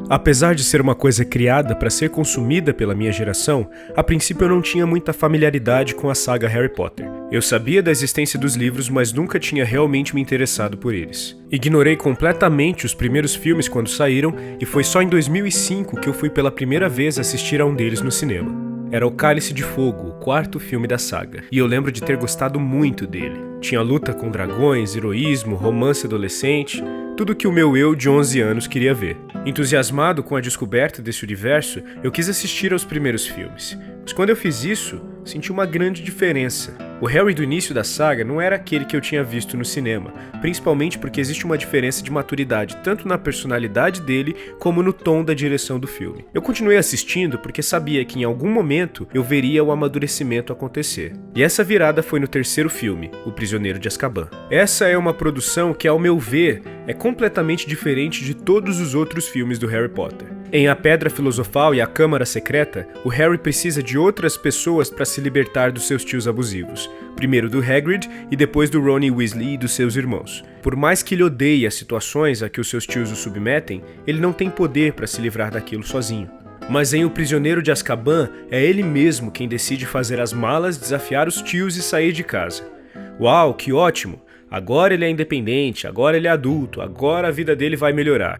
Apesar de ser uma coisa criada para ser consumida pela minha geração, a princípio eu não tinha muita familiaridade com a saga Harry Potter. Eu sabia da existência dos livros, mas nunca tinha realmente me interessado por eles. Ignorei completamente os primeiros filmes quando saíram, e foi só em 2005 que eu fui pela primeira vez assistir a um deles no cinema. Era O Cálice de Fogo, o quarto filme da saga, e eu lembro de ter gostado muito dele. Tinha luta com dragões, heroísmo, romance adolescente, tudo que o meu eu de 11 anos queria ver. Entusiasmado com a descoberta desse universo, eu quis assistir aos primeiros filmes. Mas quando eu fiz isso, senti uma grande diferença. O Harry do início da saga não era aquele que eu tinha visto no cinema, principalmente porque existe uma diferença de maturidade tanto na personalidade dele como no tom da direção do filme. Eu continuei assistindo porque sabia que em algum momento eu veria o amadurecimento acontecer. E essa virada foi no terceiro filme, O Prisioneiro de Azkaban. Essa é uma produção que, ao meu ver, é completamente diferente de todos os outros filmes do Harry Potter. Em A Pedra Filosofal e A Câmara Secreta, o Harry precisa de outras pessoas para se libertar dos seus tios abusivos. Primeiro do Hagrid e depois do Ron Weasley e dos seus irmãos. Por mais que ele odeie as situações a que os seus tios o submetem, ele não tem poder para se livrar daquilo sozinho. Mas em O Prisioneiro de Azkaban, é ele mesmo quem decide fazer as malas, desafiar os tios e sair de casa. Uau, que ótimo! Agora ele é independente, agora ele é adulto, agora a vida dele vai melhorar.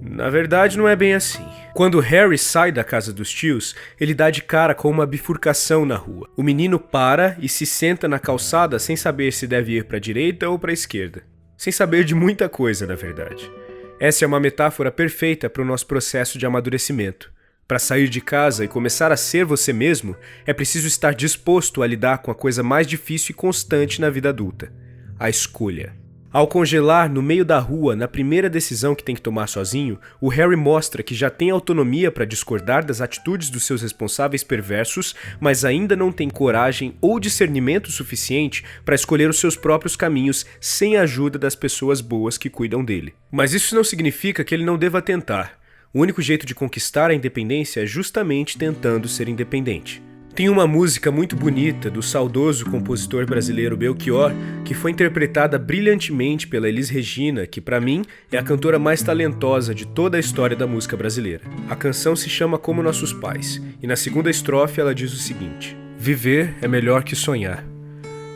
Na verdade, não é bem assim. Quando Harry sai da casa dos tios, ele dá de cara com uma bifurcação na rua. O menino para e se senta na calçada sem saber se deve ir para a direita ou para a esquerda. Sem saber de muita coisa, na verdade. Essa é uma metáfora perfeita para o nosso processo de amadurecimento. Para sair de casa e começar a ser você mesmo, é preciso estar disposto a lidar com a coisa mais difícil e constante na vida adulta: a escolha. Ao congelar no meio da rua, na primeira decisão que tem que tomar sozinho, o Harry mostra que já tem autonomia para discordar das atitudes dos seus responsáveis perversos, mas ainda não tem coragem ou discernimento suficiente para escolher os seus próprios caminhos sem a ajuda das pessoas boas que cuidam dele. Mas isso não significa que ele não deva tentar. O único jeito de conquistar a independência é justamente tentando ser independente. Tem uma música muito bonita do saudoso compositor brasileiro Belchior, que foi interpretada brilhantemente pela Elis Regina, que para mim é a cantora mais talentosa de toda a história da música brasileira. A canção se chama Como Nossos Pais, e na segunda estrofe ela diz o seguinte: viver é melhor que sonhar.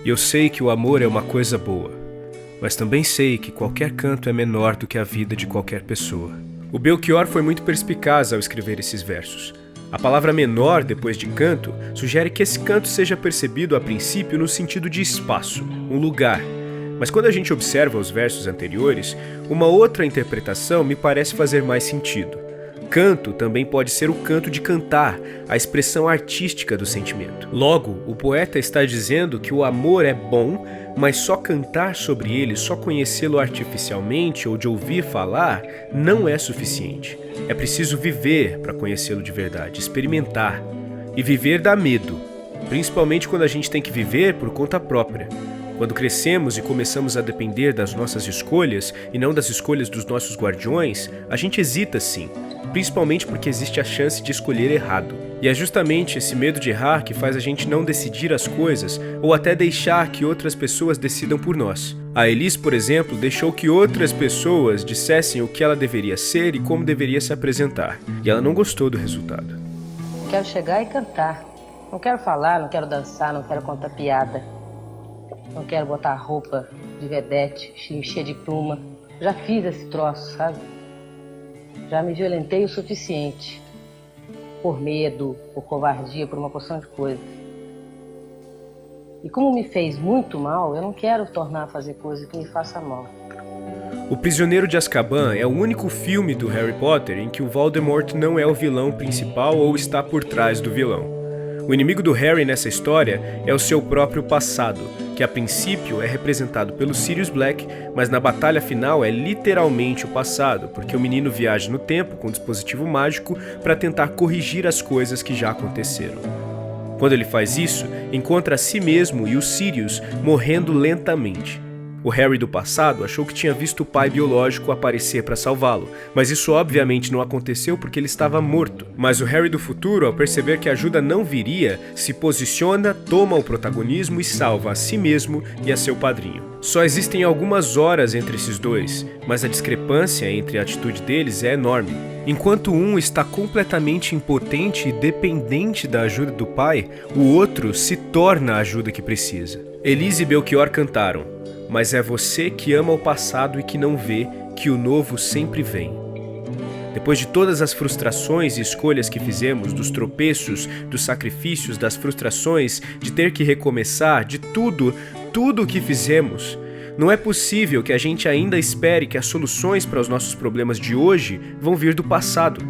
E eu sei que o amor é uma coisa boa, mas também sei que qualquer canto é menor do que a vida de qualquer pessoa. O Belchior foi muito perspicaz ao escrever esses versos. A palavra menor, depois de canto, sugere que esse canto seja percebido a princípio no sentido de espaço, um lugar. Mas quando a gente observa os versos anteriores, uma outra interpretação me parece fazer mais sentido. Canto também pode ser o canto de cantar, a expressão artística do sentimento. Logo, o poeta está dizendo que o amor é bom, mas só cantar sobre ele, só conhecê-lo artificialmente ou de ouvir falar, não é suficiente. É preciso viver para conhecê-lo de verdade, experimentar. E viver dá medo, principalmente quando a gente tem que viver por conta própria. Quando crescemos e começamos a depender das nossas escolhas e não das escolhas dos nossos guardiões, a gente hesita sim, principalmente porque existe a chance de escolher errado. E é justamente esse medo de errar que faz a gente não decidir as coisas ou até deixar que outras pessoas decidam por nós. A Elis, por exemplo, deixou que outras pessoas dissessem o que ela deveria ser e como deveria se apresentar. E ela não gostou do resultado. Quero chegar e cantar. Não quero falar, não quero dançar, não quero contar piada. Não quero botar roupa de vedete, cheia de pluma. Já fiz esse troço, sabe? Já me violentei o suficiente. Por medo, por covardia, por uma porção de coisas. E como me fez muito mal, eu não quero tornar a fazer coisa que me faça mal. O Prisioneiro de Azkaban é o único filme do Harry Potter em que o Voldemort não é o vilão principal ou está por trás do vilão. O inimigo do Harry nessa história é o seu próprio passado, que a princípio é representado pelo Sirius Black, mas na batalha final é literalmente o passado, porque o menino viaja no tempo com um dispositivo mágico para tentar corrigir as coisas que já aconteceram. Quando ele faz isso, encontra a si mesmo e o Sirius morrendo lentamente. O Harry do passado achou que tinha visto o pai biológico aparecer para salvá-lo, mas isso obviamente não aconteceu porque ele estava morto. Mas o Harry do futuro, ao perceber que a ajuda não viria, se posiciona, toma o protagonismo e salva a si mesmo e a seu padrinho. Só existem algumas horas entre esses dois, mas a discrepância entre a atitude deles é enorme. Enquanto um está completamente impotente e dependente da ajuda do pai, o outro se torna a ajuda que precisa. Elise e Belchior cantaram: "Mas é você que ama o passado e que não vê que o novo sempre vem." Depois de todas as frustrações e escolhas que fizemos, dos tropeços, dos sacrifícios, das frustrações, de ter que recomeçar, de tudo o que fizemos, não é possível que a gente ainda espere que as soluções para os nossos problemas de hoje vão vir do passado.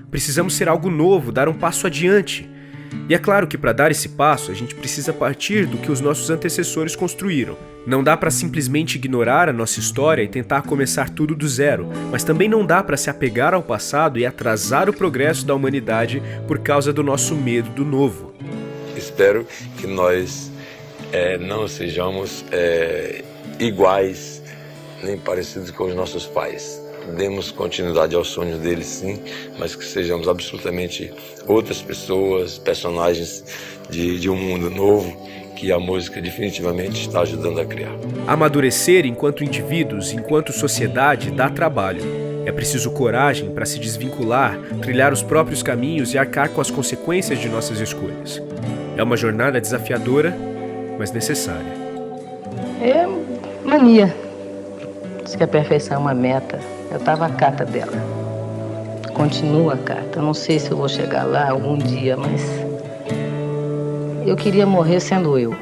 Precisamos ser algo novo, dar um passo adiante. E é claro que para dar esse passo, a gente precisa partir do que os nossos antecessores construíram. Não dá para simplesmente ignorar a nossa história e tentar começar tudo do zero, mas também não dá para se apegar ao passado e atrasar o progresso da humanidade por causa do nosso medo do novo. Espero que nós não sejamos iguais nem parecidos com os nossos pais. Demos continuidade aos sonhos deles, sim, mas que sejamos absolutamente outras pessoas, personagens de um mundo novo que a música definitivamente está ajudando a criar. Amadurecer enquanto indivíduos, enquanto sociedade, dá trabalho. É preciso coragem para se desvincular, trilhar os próprios caminhos e arcar com as consequências de nossas escolhas. É uma jornada desafiadora, mas necessária. É mania. Diz que a perfeição é uma meta. Eu estava à cata dela. Continua a cata. Eu não sei se eu vou chegar lá algum dia, mas eu queria morrer sendo eu.